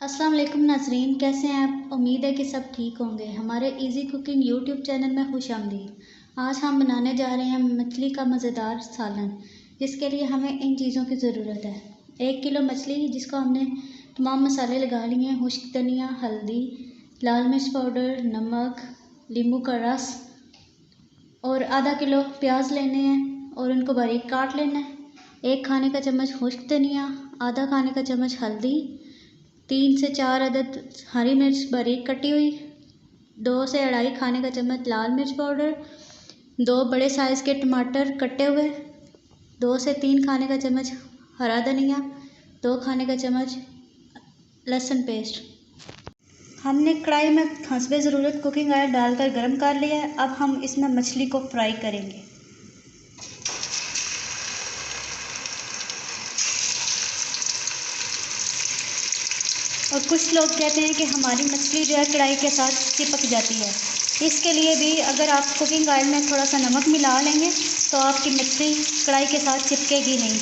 अस्सलाम वालेकुम नाज़रीन, कैसे हैं आप? उम्मीद है कि सब ठीक होंगे। हमारे इजी कुकिंग यूट्यूब चैनल में खुश आमदीद। आज हम बनाने जा रहे हैं मछली का मज़ेदार सालन, जिसके लिए हमें इन चीज़ों की ज़रूरत है। 1 किलो मछली, जिसको हमने तमाम मसाले लगा लिए हैं, खुश्क धनिया, हल्दी, लाल मिर्च पाउडर, नमक, नींबू का रस, और आधा किलो प्याज लेने हैं और उनको बारीक काट लेना है। 1 खाने का चम्मच खुश्क धनिया, आधा खाने का चम्मच हल्दी, 3 से 4 अदद हरी मिर्च बारीक कटी हुई, 2 से 2.5 खाने का चम्मच लाल मिर्च पाउडर, 2 बड़े साइज़ के टमाटर कटे हुए, 2 से 3 खाने का चम्मच हरा धनिया, 2 खाने का चम्मच लहसुन पेस्ट। हमने कढ़ाई में हस्बे ज़रूरत कुकिंग ऑयल डालकर गर्म कर लिया है। अब हम इसमें मछली को फ्राई करेंगे। और कुछ लोग कहते हैं कि हमारी मछली जो है कढ़ाई के साथ चिपक जाती है। इसके लिए भी अगर आप कुकिंग ऑयल में थोड़ा सा नमक मिला लेंगे तो आपकी मछली कढ़ाई के साथ चिपकेगी नहीं।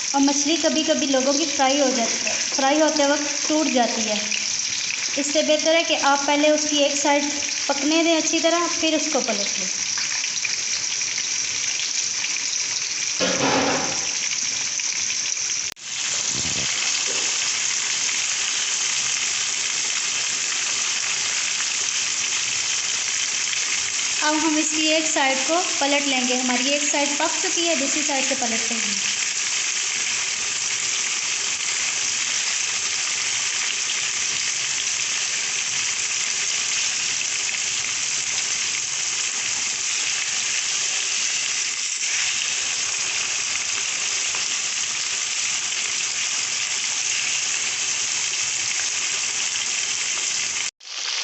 और मछली कभी कभी लोगों की फ्राई होते वक्त टूट जाती है। इससे बेहतर है कि आप पहले उसकी एक साइड पकने दें अच्छी तरह, फिर उसको पलट लें। अब हम इसकी एक साइड को पलट लेंगे। हमारी एक साइड पक चुकी है, दूसरी साइड से पलट लेंगे।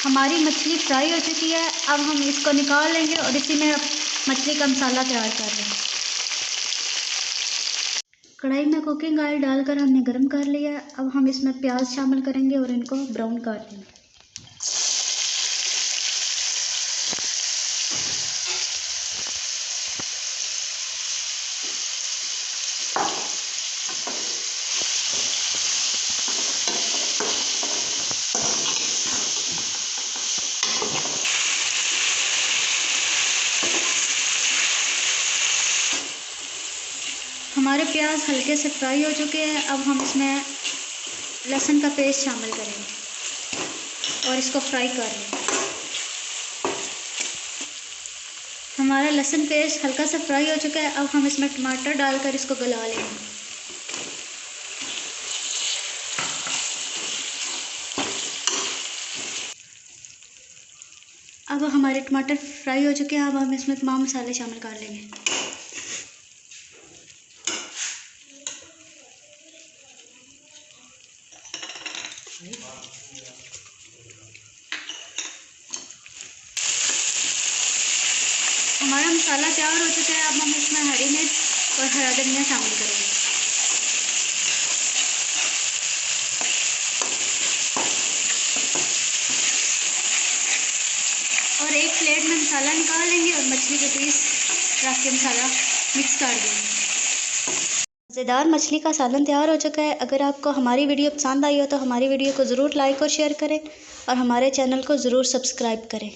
हमारी मछली फ्राई हो चुकी है। अब हम इसको निकाल लेंगे और इसी में मछली का मसाला तैयार कर लेंगे। कढ़ाई में कुकिंग ऑयल डालकर हमने गरम कर लिया है। अब हम इसमें प्याज शामिल करेंगे और इनको ब्राउन कर लेंगे। हमारे प्याज हल्के से फ्राई हो चुके हैं। अब हम इसमें लहसुन का पेस्ट शामिल करेंगे और इसको फ्राई कर लेंगे। हमारा लहसुन पेस्ट हल्का सा फ्राई हो चुका है। अब हम इसमें टमाटर डालकर इसको गला लेंगे। अब हमारे टमाटर फ्राई हो चुके हैं। अब हम इसमें तमाम मसाले शामिल कर लेंगे। हमारा मसाला तैयार हो चुका है। अब हम इसमें हरी मिर्च और हरा धनिया शामिल करेंगे। और एक प्लेट में मसाला निकाल लेंगे और मछली के पीस रख के मसाला मिक्स कर देंगे। मज़ेदार मछली का सालन तैयार हो चुका है। अगर आपको हमारी वीडियो पसंद आई हो तो हमारी वीडियो को ज़रूर लाइक और शेयर करें और हमारे चैनल को ज़रूर सब्सक्राइब करें।